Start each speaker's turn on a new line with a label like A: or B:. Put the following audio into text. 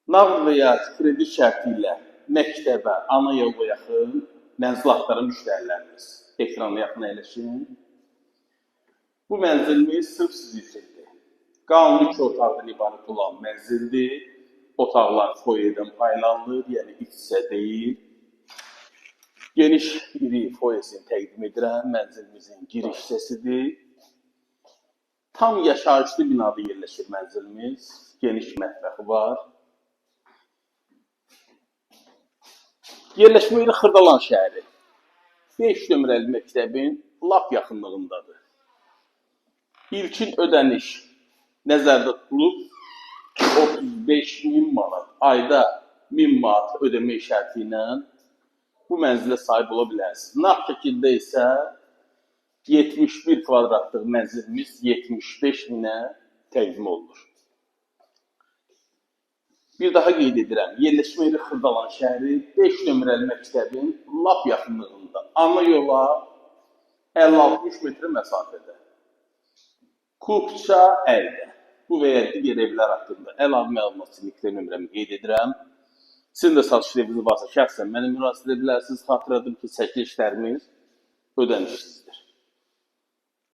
A: Nağd və ya kredi şərti ilə məktəbə, ana yola yaxın mənzil axtaran müştərilərimiz ekrana yaxın əyləşin. Bu mənzilimiz sırf sizin üçündür. Qanuni 2 otaqdan ibarət olan mənzildir. Otaqlar foyerdən paylanılır, yəni iç-içə deyil. Geniş iri foyesini təqdim edirəm, mənzilimizin giriş hissəsidir. Tam yaşayışlı binada yerləşir mənzilimiz, geniş mətbəxi var. Yerləşmə yeri Xırdalan şəhəri. 5 nömrəli məktəbin lap yaxınlığındadır. İlkin ödəniş nəzərdə tutulub 35.000 manat, ayda 1000 manat ödəmə şərti ilə bu mənzilə sahib ola bilərsiniz. Nağd şəkildə isə 71 kvadratlıq mənzilimiz 75.000-ə təqdim olunur. Bir daha qeyd edirəm, yerləşmə yeri Xırdalan şəhəri 5 nömrəli məktəbin lap yaxınlığında, ana yola 50-60 metr məsafədə. Klubça əldə. Bu və ya digər evlər haqqında əlavə məlumat üçün nömrəmi qeyd edirəm. Sizin də satış eviniz varsa şəxsən mənə müraciət edə bilərsiniz. Xatırladım ki, çəkilişlərimiz ödənişsiz.